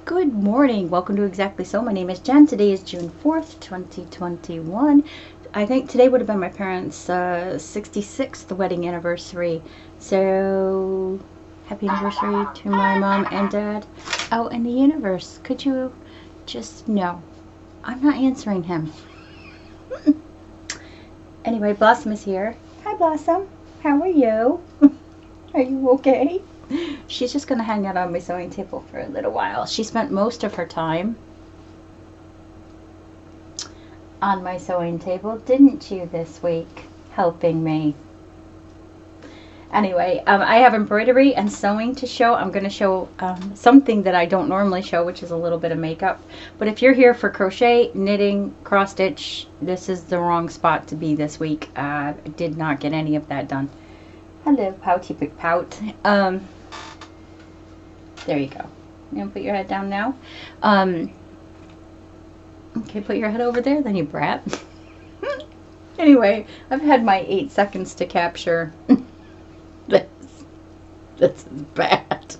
Good morning. Welcome to Exactly So. My name is Jen. Today is June 4th, 2021. I think today would have been my parents' 66th wedding anniversary. So, happy anniversary to my mom and dad out in the universe. Could you just know? I'm not answering him. Anyway, Blossom is here. Hi, Blossom. How are you? Are you okay? She's just going to hang out on my sewing table for a little while. She spent most of her time on my sewing table, didn't you, this week, helping me? Anyway, I have embroidery and sewing to show. I'm going to show something that I don't normally show, which is a little bit of makeup. But if you're here for crochet, knitting, cross stitch, this is the wrong spot to be this week. I did not get any of that done. Hello, pouty big pout. There you go. You gonna put your head down now? Okay, put your head over there, then you brat. Anyway, I've had my 8 seconds to capture. This is bad.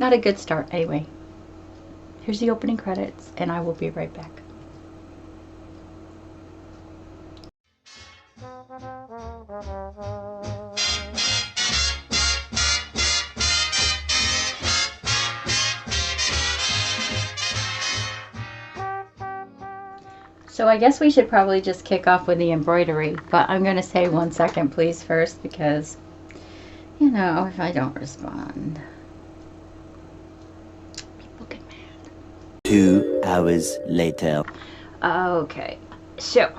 Not a good start. Anyway, here's the opening credits, and I will be right back. So I guess we should probably just kick off with the embroidery, but I'm going to say 1 second please first, because, you know, if I don't respond, people get mad. 2 hours later. Okay, so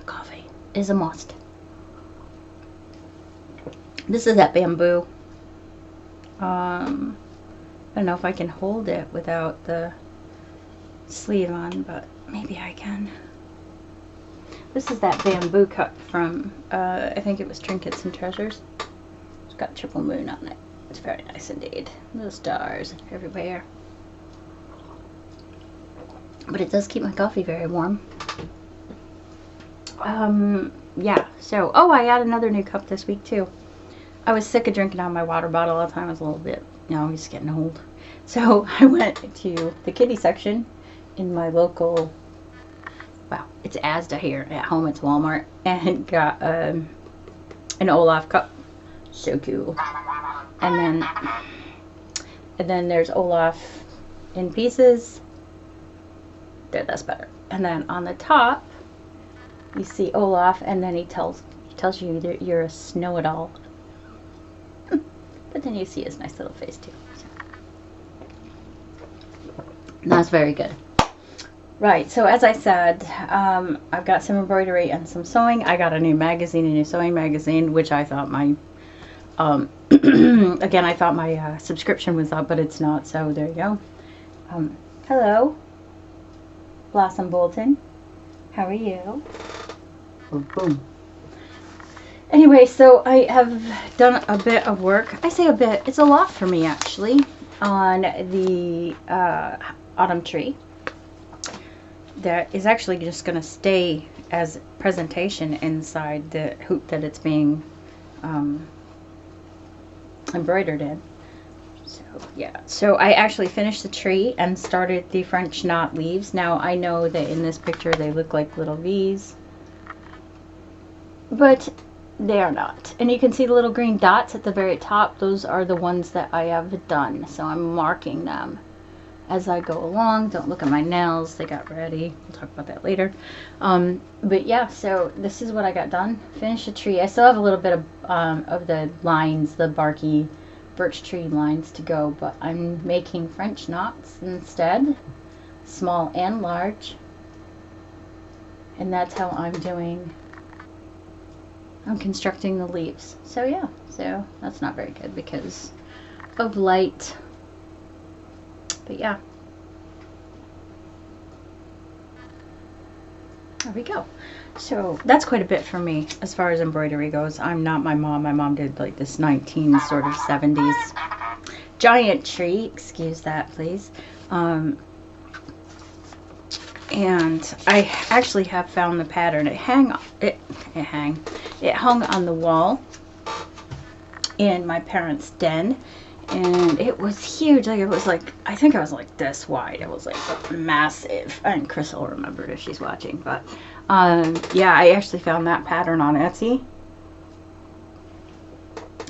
coffee is a must. This is that bamboo. I don't know if I can hold it without the sleeve on, but maybe I can. This is that bamboo cup from I think it was Trinkets and Treasures. It's got triple moon on it. It's very nice indeed. The stars everywhere. But it does keep my coffee very warm. Yeah, so I got another new cup this week too. I was sick of drinking out of my water bottle all the time. I was a little bit, you know, just getting old. So I went to the kiddie section in my local, well, it's Asda here. At home it's Walmart, and got an Olaf cup. So cool. And then there's Olaf in pieces. There, that's better. And then on the top you see Olaf, and then he tells you that you're a snow-it-all. But then you see his nice little face too. So. That's very good. Right, so as I said, I've got some embroidery and some sewing. I got a new magazine, a new sewing magazine, which I thought my, again, I thought my subscription was up, but it's not, so there you go. Hello, Blossom Bolton. How are you? Boom, boom. Anyway, so I have done a bit of work. I say a bit, it's a lot for me actually, on the autumn tree. That is actually just going to stay as presentation inside the hoop that it's being embroidered in. So yeah, so I actually finished the tree and started the French knot leaves. Now I know that in this picture they look like little V's, but they are not. And you can see the little green dots at the very top. Those are the ones that I have done. So I'm marking them as I go along. Don't look at my nails. They got ready. We'll talk about that later. But yeah, so this is what I got done. Finished the tree. I still have a little bit of the lines, the barky birch tree lines to go. But I'm making French knots instead. Small and large. And that's how I'm doing. I'm constructing the leaves. So yeah, so that's not very good because of light. But yeah. There we go. So that's quite a bit for me as far as embroidery goes. I'm not my mom. My mom did like this 70s giant tree. Excuse that, please. And I actually have found the pattern. It hung on the wall in my parents' den, And it was huge. Like, it was like, I think I was like this wide. It was like massive. And Chris will remember if she's watching. But yeah, I actually found that pattern on Etsy.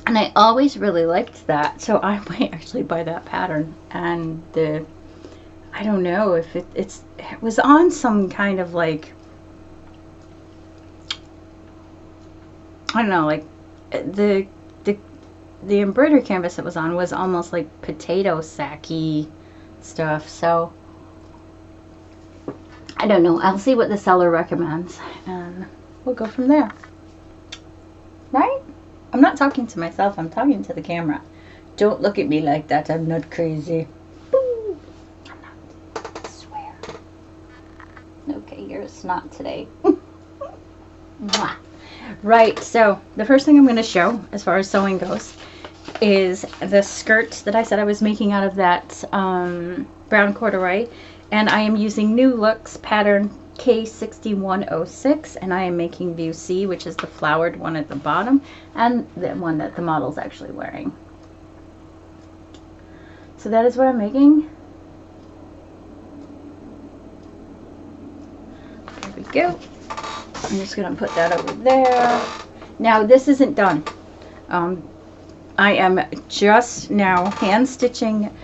And I always really liked that. So I might actually buy that pattern. And I don't know if it was on some kind of like, I don't know, like the embroidery canvas it was on was almost like potato sacky stuff. So I don't know. I'll see what the seller recommends and we'll go from there. Right? I'm not talking to myself. I'm talking to the camera. Don't look at me like that. I'm not crazy. Boo. I'm not. I swear. Okay, you're a snot today. Mwah. Right, so the first thing I'm going to show as far as sewing goes is the skirt that I said I was making out of that brown corduroy, and I am using New Looks pattern K6106, and I am making view C, which is the flowered one at the bottom and the one that the model's actually wearing. So that is what I'm making. There we go. I'm just going to put that over there. Now this isn't done. I am just now hand stitching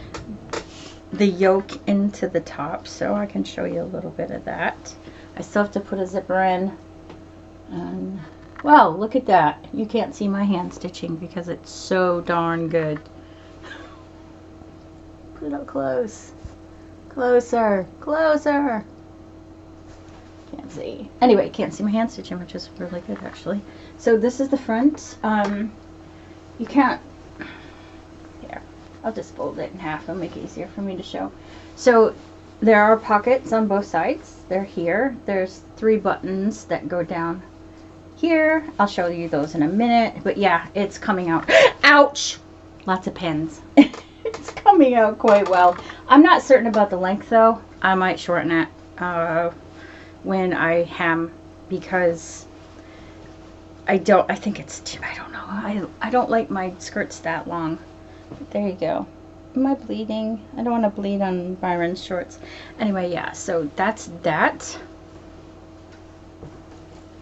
the yoke into the top, so I can show you a little bit of that. I still have to put a zipper in. And wow, look at that. You can't see my hand stitching because it's so darn good. Put it up close. Closer. Closer. Can't see. Anyway, can't see my hand stitching, which is really good actually. So this is the front. You can't. Here, I'll just fold it in half. It'll make it easier for me to show. So there are pockets on both sides. They're here. There's 3 buttons that go down here. I'll show you those in a minute. But yeah, it's coming out. Ouch! Lots of pins. It's coming out quite well. I'm not certain about the length though. I might shorten it when I hem, because I think it's too, I don't know. I don't like my skirts that long. There you go. Am I bleeding? I don't want to bleed on Byron's shorts. Anyway, yeah, so that's that.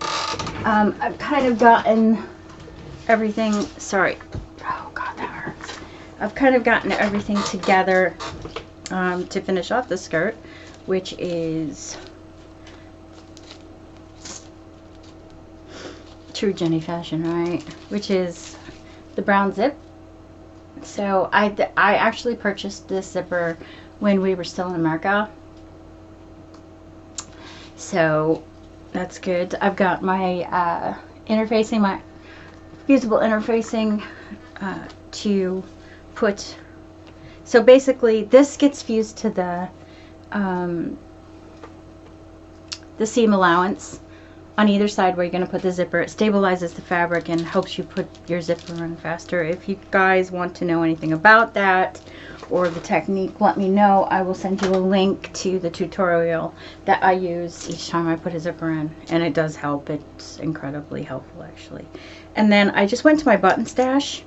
I've kind of gotten everything, sorry. Oh God, that hurts. I've kind of gotten everything together to finish off the skirt, which is true Jenny fashion, right? Which is the brown zip. So I actually purchased this zipper when we were still in America, so that's good. I've got my interfacing, my fusible interfacing to put, so basically this gets fused to the seam allowance on either side where you're going to put the zipper. It stabilizes the fabric and helps you put your zipper in faster. If you guys want to know anything about that or the technique, let me know. I will send you a link to the tutorial that I use each time I put a zipper in, and it does help. It's incredibly helpful actually. And then I just went to my button stash,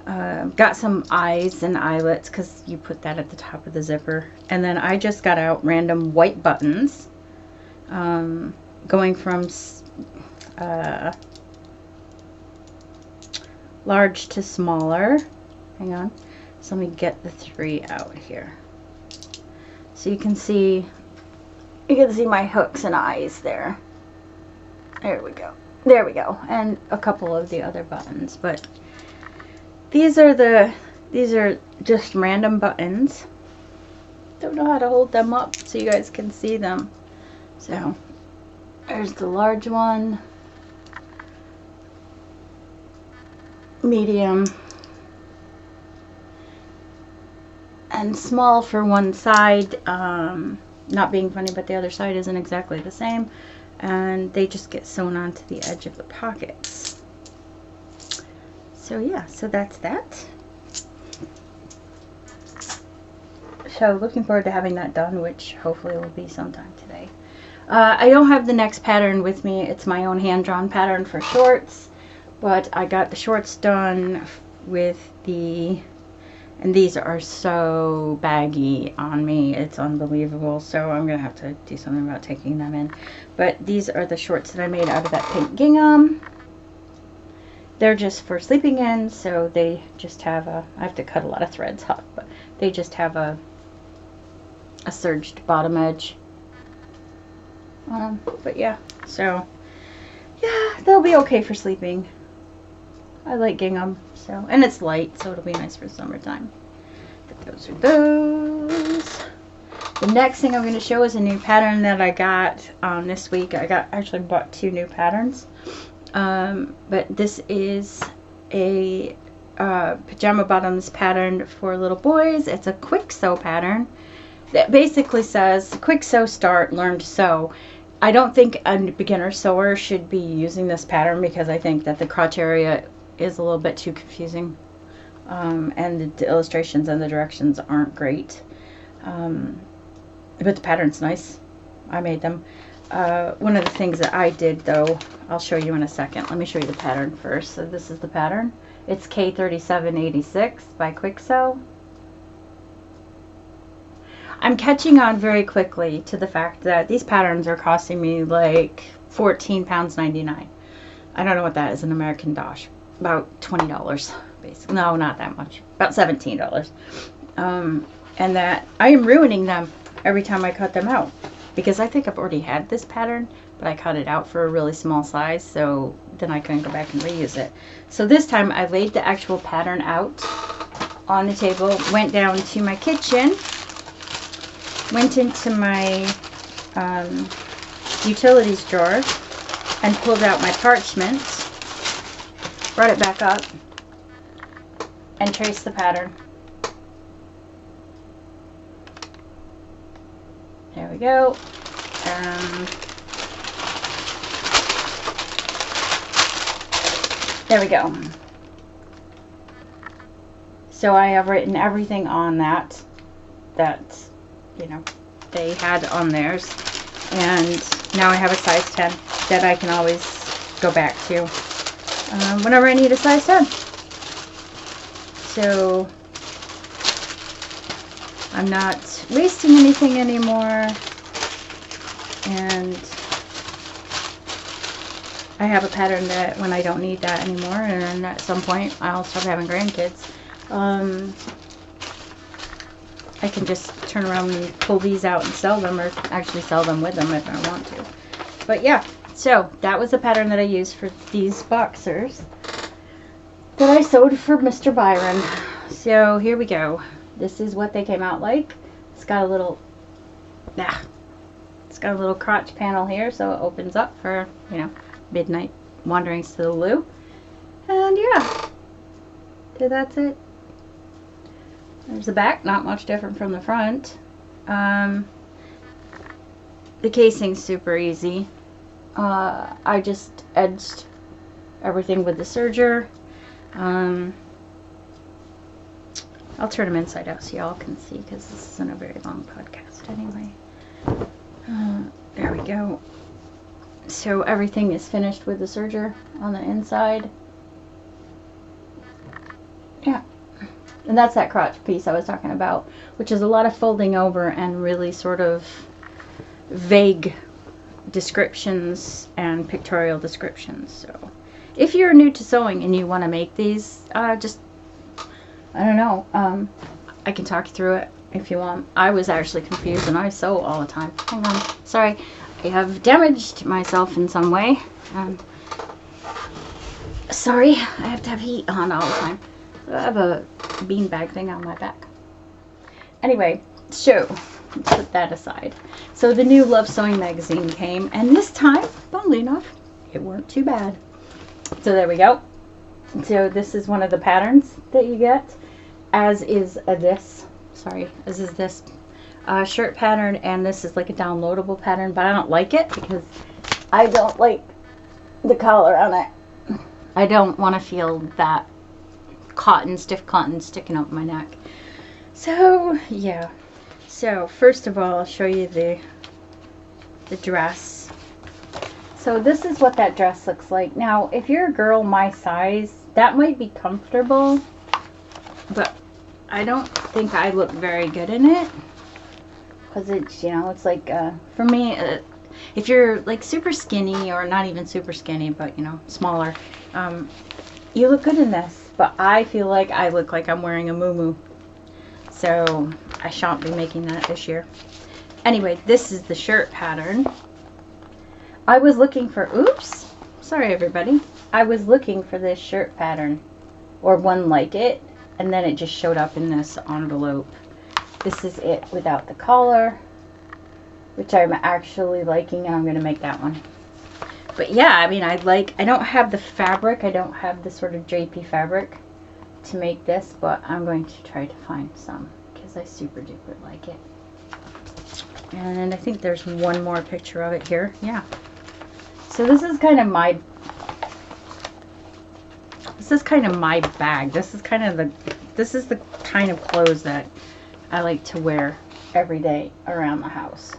got some eyes and eyelets because you put that at the top of the zipper, and then I just got out random white buttons, going from large to smaller. Hang on, so let me get the 3 out here so you can see my hooks and eyes there. There we go, there we go, and a couple of the other buttons. But these are just random buttons. Don't know how to hold them up so you guys can see them. So there's the large one, medium, and small for one side. Not being funny, but the other side isn't exactly the same, and they just get sewn onto the edge of the pockets. So yeah, so that's that. So looking forward to having that done, which hopefully will be sometime today. I don't have the next pattern with me. It's my own hand-drawn pattern for shorts, but I got the shorts done with the, and these are so baggy on me, it's unbelievable. So I'm gonna have to do something about taking them in. But these are the shorts that I made out of that pink gingham. They're just for sleeping in, so they just have a, I have to cut a lot of threads off, but they just have a serged bottom edge on them. But yeah, so yeah, they'll be okay for sleeping. I like gingham, so, and it's light, so it'll be nice for summertime. But those are those. The next thing I'm going to show is a new pattern that I got this week. I actually bought 2 new patterns. But this is a pajama bottoms pattern for little boys. It's a quick sew pattern that basically says quick sew, start, learn to sew. I don't think a beginner sewer should be using this pattern because I think that the crotch area is a little bit too confusing, and the illustrations and the directions aren't great, but the pattern's nice. I made them. One of the things that I did, though, I'll show you in a second. Let me show you the pattern first. So this is the pattern. It's K3786 by Quick Sew. I'm catching on very quickly to the fact that these patterns are costing me like £14.99. I don't know what that is in American dosh. About $20, basically. No, not that much. About $17. And that I am ruining them every time I cut them out, because I think I've already had this pattern, but I cut it out for a really small size, so then I couldn't go back and reuse it. So this time I laid the actual pattern out on the table, went down to my kitchen, went into my utilities drawer and pulled out my parchment, brought it back up, and traced the pattern. There we go. There we go. So I have written everything on that you know they had on theirs, and now I have a size 10 that I can always go back to whenever I need a size 10. So I'm not wasting anything anymore, and I have a pattern that when I don't need that anymore, and at some point I'll start having grandkids, I can just turn around and pull these out and sell them, or actually sell them with them if I want to. But yeah, so that was the pattern that I used for these boxers that I sewed for Mr. Byron. So here we go. This is what they came out like. It's got a little, it's got a little crotch panel here, so it opens up for, you know, midnight wanderings to the loo. And yeah, so that's it. There's the back, not much different from the front. The casing's super easy. I just edged everything with the serger. I'll turn them inside out so y'all can see, because this isn't a very long podcast anyway. There we go. So everything is finished with the serger on the inside. Yeah. And that's that crotch piece I was talking about, which is a lot of folding over and really sort of vague descriptions and pictorial descriptions. So if you're new to sewing and you want to make these, just, I don't know, I can talk you through it if you want. I was actually confused, and I sew all the time. Hang on, sorry, I have damaged myself in some way. Sorry, I have to have heat on all the time. I have a beanbag thing on my back. Anyway, so let's put that aside. So the new Love Sewing magazine came, and this time, funnily enough, it weren't too bad. So there we go. So this is one of the patterns that you get, as is this shirt pattern, and this is like a downloadable pattern, but I don't like it because I don't like the collar on it. I don't want to feel that cotton, stiff cotton sticking up my neck. So yeah, so first of all, I'll show you the dress. So this is what that dress looks like. Now if you're a girl my size, that might be comfortable, but I don't think I look very good in it. Because it's, you know, it's like, for me, if you're like super skinny, or not even super skinny, but, you know, smaller, you look good in this. But I feel like I look like I'm wearing a muumuu. So I shan't be making that this year. Anyway, this is the shirt pattern. I was looking for, oops, sorry everybody. I was looking for this shirt pattern, or one like it, and then it just showed up in this envelope. This is it without the collar, which I'm actually liking, and I'm going to make that one. But yeah, I mean, I don't have the fabric. I don't have the sort of drapey fabric to make this, but I'm going to try to find some because I super duper like it. And I think there's one more picture of it here. Yeah. So this is kind of my bag. This is the kind of clothes that I like to wear every day around the house.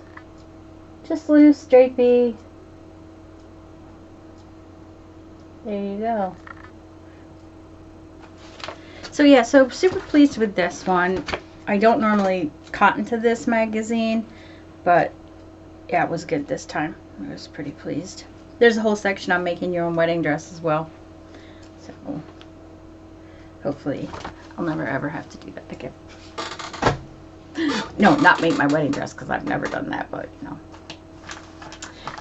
Just loose, drapey. There you go. So yeah, so super pleased with this one. I don't normally cotton to this magazine, but yeah, it was good this time. I was pretty pleased. There's a whole section on making your own wedding dress as well. So hopefully I'll never ever have to do that again. No, not make my wedding dress, because I've never done that, but you know.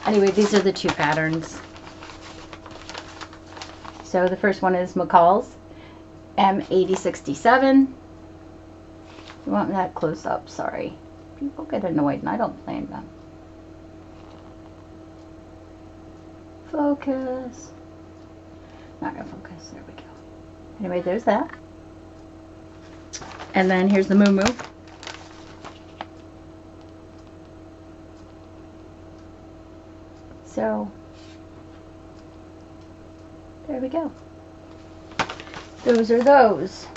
Anyway, these are the two patterns. So the first one is McCall's M8067. You want that close up, sorry. People get annoyed and I don't blame them. Focus. Not gonna focus, there we go. Anyway, there's that. And then here's the muumuu. So, there we go. Those are those.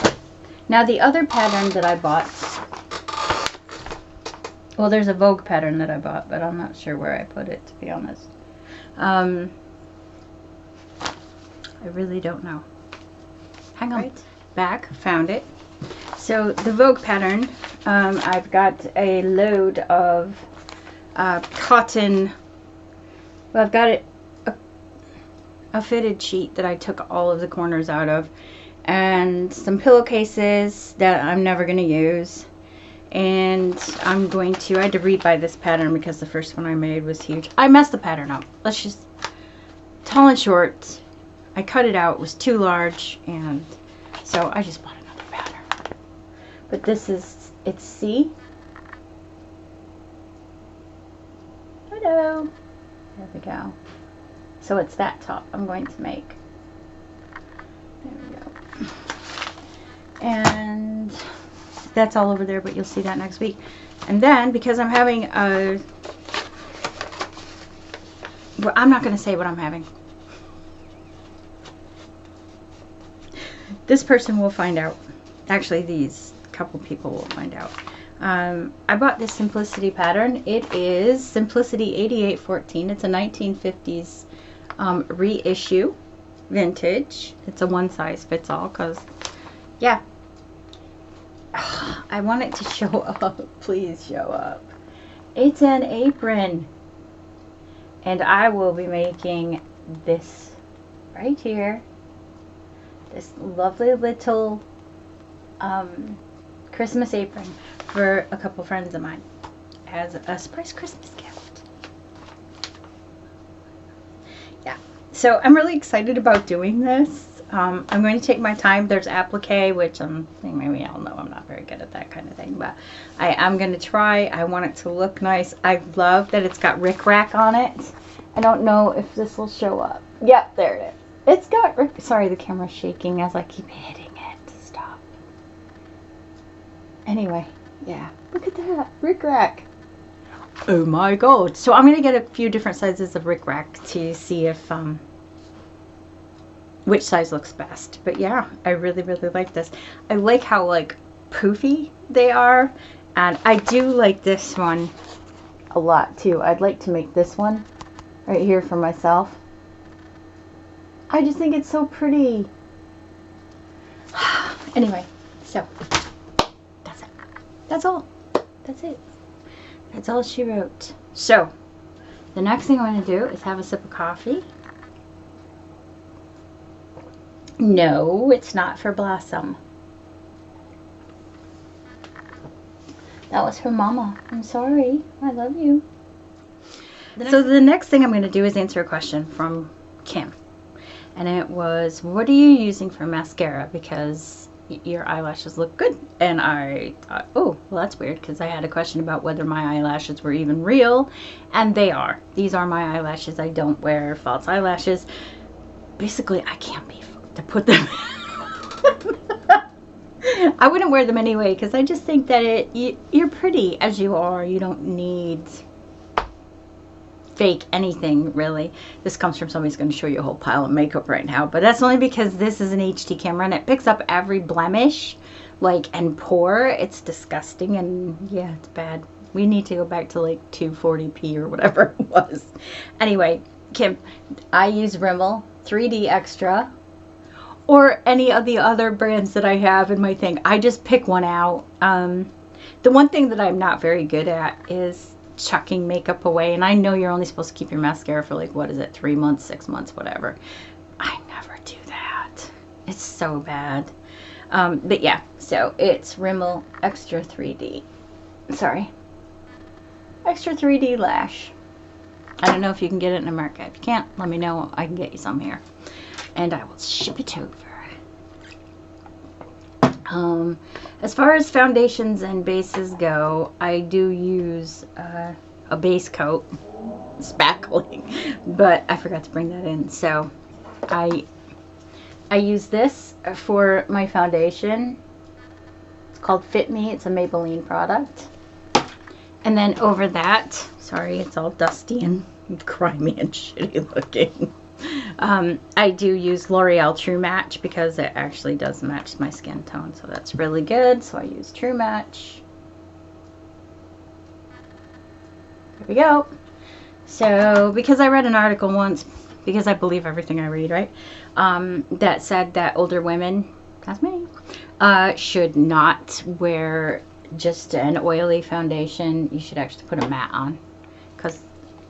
Now the other pattern that I bought, well, there's a Vogue pattern that I bought, but I'm not sure where I put it, to be honest. I really don't know. Hang on. Right. Back, found it. So the Vogue pattern, I've got a load of cotton. Well, I've got a fitted sheet that I took all of the corners out of, and some pillowcases that I'm never going to use. And I had to rebuy this pattern because the first one I made was huge. I messed the pattern up. Let's just, tall and short. I cut it out. It was too large, and so I just bought another pattern. But this is, it's C. Hello. There we go. So it's that top I'm going to make. There we go. And that's all over there, but you'll see that next week. And then, because I'm having a... Well, I'm not going to say what I'm having. This person will find out. Actually, these couple people will find out. I bought this Simplicity pattern. It is Simplicity 8814. It's a 1950s reissue, vintage. It's a one size fits all because, yeah, I want it to show up. Please show up. It's an apron. And I will be making this right here. This lovely little Christmas apron for a couple friends of mine as a surprise Christmas gift. Yeah, so I'm really excited about doing this. I'm going to take my time. There's applique, which maybe y'all know I'm not very good at that kind of thing, but I am going to try. I want it to look nice. I love that it's got rickrack on it. I don't know if this will show up. Yep, there it is. It's got sorry, the camera's shaking as I keep hitting it. Stop. Anyway, yeah. Look at that. Rickrack. Oh my god. So I'm going to get a few different sizes of rickrack to see if which size looks best. But yeah, I really, really like this. I like how like poofy they are. And I do like this one a lot too. I'd like to make this one right here for myself. I just think it's so pretty. Anyway, So that's it. That's all. That's it. That's all she wrote. So the next thing I'm going to do is have a sip of coffee. No, it's not for Blossom. That was for Mama. I'm sorry. I love you. So the next thing I'm going to do is answer a question from Kim. And it was, what are you using for mascara? Because your eyelashes look good. And I thought, oh, well, that's weird, because I had a question about whether my eyelashes were even real. And they are. These are my eyelashes. I don't wear false eyelashes. Basically, I can't be to put them I wouldn't wear them anyway, because I just think that you're pretty as you are. You don't need fake anything, really. This comes from somebody who's going to show you a whole pile of makeup right now, but that's only because this is an HD camera and it picks up every blemish, like, and pore. It's disgusting, and yeah, it's bad. We need to go back to like 240p or whatever it was. Anyway, Kim, I use Rimmel 3D Extra or any of the other brands that I have in my thing. I just pick one out. The one thing that I'm not very good at is chucking makeup away, and I know you're only supposed to keep your mascara for like, what is it, 3 months, 6 months, whatever. I never do that. It's so bad. But yeah, so it's Rimmel Extra 3D. Sorry. Extra 3D Lash. I don't know if you can get it in America. If you can't, let me know. I can get you some here. And I will ship it over. As far as foundations and bases go, I do use a base coat, spackling, but I forgot to bring that in. So I use this for my foundation. It's called Fit Me. It's a Maybelline product. And then over that, sorry, it's all dusty and grimy and shitty looking. I do use L'Oreal True Match because it actually does match my skin tone, so that's really good. So I use True Match. There we go. So because I read an article once, because I believe everything I read, right, that said that older women, that's me, should not wear just an oily foundation. You should actually put a matte on, because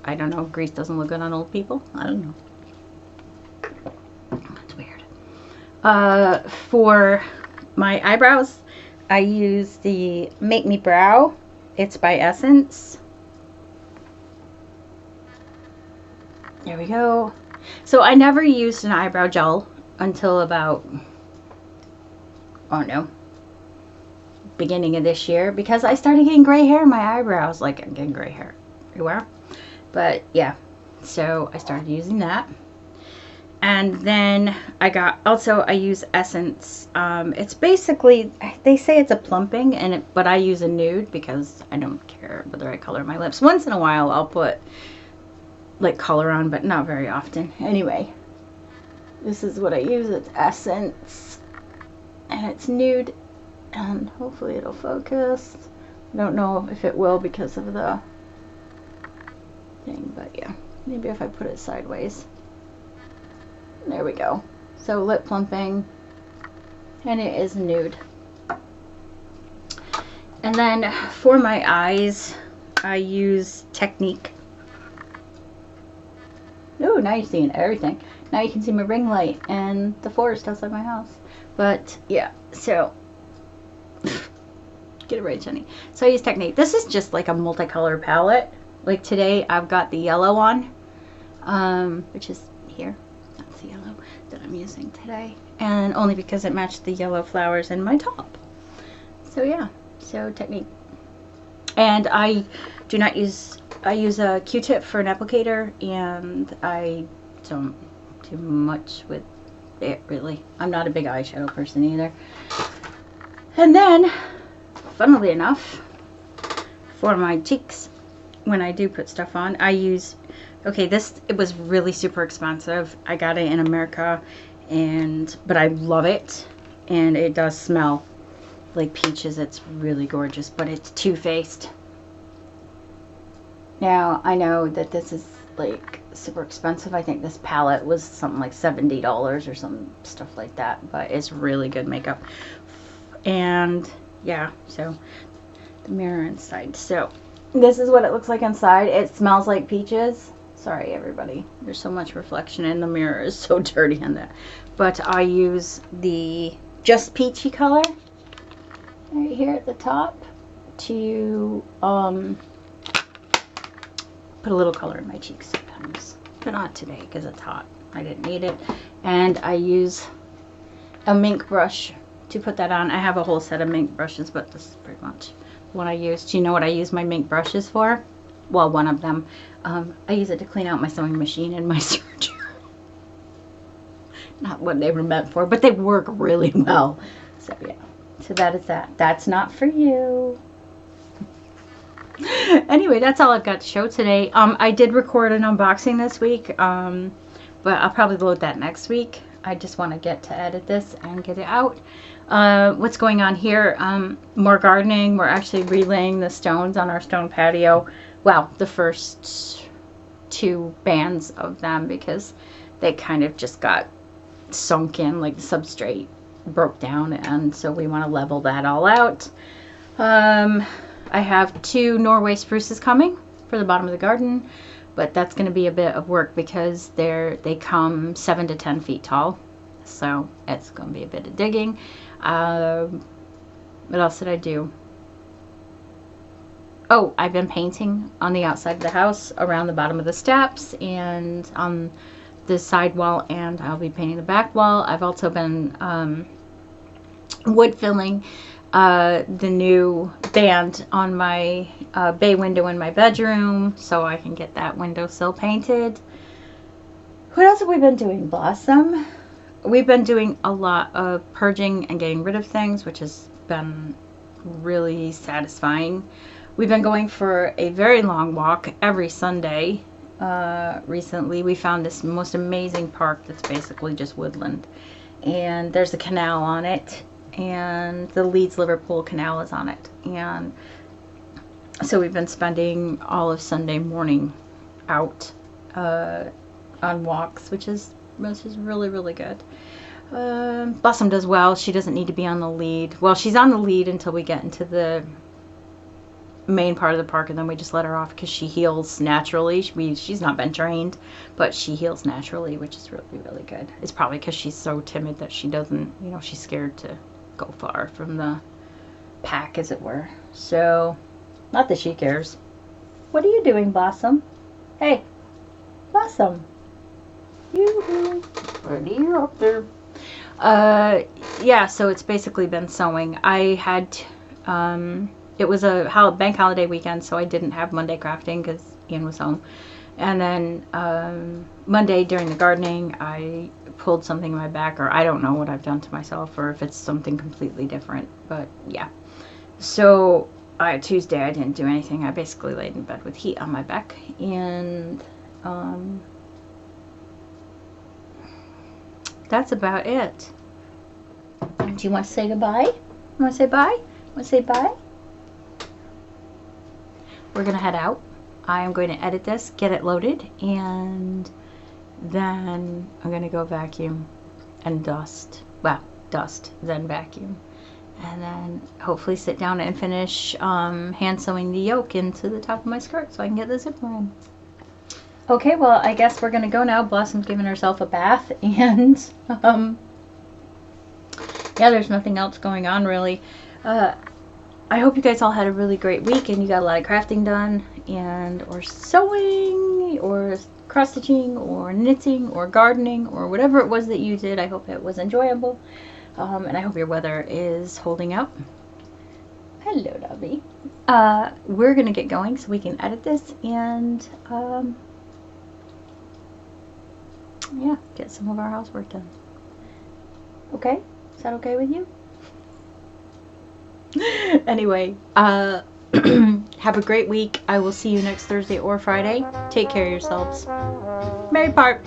I don't know, grease doesn't look good on old people. I don't know. That's weird. For my eyebrows, I use the Make Me Brow. It's by Essence. There we go. So I never used an eyebrow gel until about, I don't know, beginning of this year, because I started getting gray hair in my eyebrows. Like, I'm getting gray hair everywhere. But yeah, so I started using that. And then I use Essence. It's basically, they say it's a plumping, but I use a nude because I don't care whether I color my lips. Once in a while I'll put like color on, but not very often. Anyway, this is what I use. It's Essence, and it's nude, and hopefully it'll focus. I don't know if it will because of the thing, but yeah, maybe if I put it sideways. There we go. So lip plumping, and it is nude. And then for my eyes, I use Technique. Oh, now you're seeing everything. Now you can see my ring light and the forest outside my house. But yeah, so get it right, Jenny. So I use Technique. This is just like a multicolor palette. Like today, I've got the yellow on, which is here. That's the yellow that I'm using today, and only because it matched the yellow flowers in my top. So yeah, so Technique. And I do not use, I use a Q-tip for an applicator, and I don't do much with it really. I'm not a big eyeshadow person either. And then, funnily enough, for my cheeks, when I do put stuff on, I use, okay, it was really super expensive. I got it in America, but I love it, and it does smell like peaches. It's really gorgeous, but it's Too Faced. Now, I know that this is like super expensive. I think this palette was something like $70 or some stuff like that, but it's really good makeup. And yeah, so the mirror inside. So this is what it looks like inside. It smells like peaches. Sorry, everybody. There's so much reflection in the mirror. It's so dirty on that. But I use the Just Peachy color right here at the top to put a little color in my cheeks sometimes. But not today because it's hot. I didn't need it. And I use a mink brush to put that on. I have a whole set of mink brushes, but this is pretty much what I use. Do you know what I use my mink brushes for? Well, one of them. I use it to clean out my sewing machine and my serger. Not what they were meant for, but they work really well. So yeah. So that is that. That's not for you. Anyway, that's all I've got to show today. I did record an unboxing this week, but I'll probably load that next week. I just want to get to edit this and get it out. What's going on here? More gardening. We're actually relaying the stones on our stone patio. Well, the first 2 bands of them, because they kind of just got sunk in, like the substrate broke down, and so we want to level that all out. I have 2 Norway spruces coming for the bottom of the garden, but that's going to be a bit of work because they come 7 to 10 feet tall, so it's going to be a bit of digging. What else did I do? Oh, I've been painting on the outside of the house around the bottom of the steps and on the side wall, and I'll be painting the back wall. I've also been wood filling the new band on my bay window in my bedroom so I can get that windowsill painted. What else have we been doing, Blossom? We've been doing a lot of purging and getting rid of things, which has been really satisfying. We've been going for a very long walk every Sunday. Recently we found this most amazing park that's basically just woodland, and there's a canal on it, and the Leeds Liverpool Canal is on it, and so we've been spending all of Sunday morning out on walks, which is really, really good. Blossom does well. She doesn't need to be on the lead. Well, she's on the lead until we get into the main part of the park, and then we just let her off because she heals naturally. She's not been trained, but she heals naturally, which is really, really good. It's probably because she's so timid that she doesn't, you know, she's scared to go far from the pack, as it were. So, not that she cares. What are you doing, Blossom? Hey, Blossom. Yoo-hoo. Ready, you're up there. Yeah, so it's basically been sewing. I had, it was a bank holiday weekend, so I didn't have Monday crafting because Ian was home. And then Monday during the gardening, I pulled something in my back, or I don't know what I've done to myself, or if it's something completely different, but yeah. So Tuesday I didn't do anything. I basically laid in bed with heat on my back, and that's about it. Do you want to say goodbye? You want to say bye? Want to say bye? We're going to head out. I am going to edit this, get it loaded, and then I'm going to go vacuum and dust. Well, dust, then vacuum. And then hopefully sit down and finish hand sewing the yoke into the top of my skirt so I can get the zipper in. Okay, well, I guess we're going to go now. Blossom's giving herself a bath, and yeah, there's nothing else going on, really. I hope you guys all had a really great week and you got a lot of crafting done, and or sewing, or cross-stitching, or knitting, or gardening, or whatever it was that you did. I hope it was enjoyable, and I hope your weather is holding up. Hello, Dobby. We're going to get going so we can edit this and yeah, get some of our housework done. Okay? Is that okay with you? Anyway, have a great week. I will see you next Thursday or Friday. Take care of yourselves. Merry Part!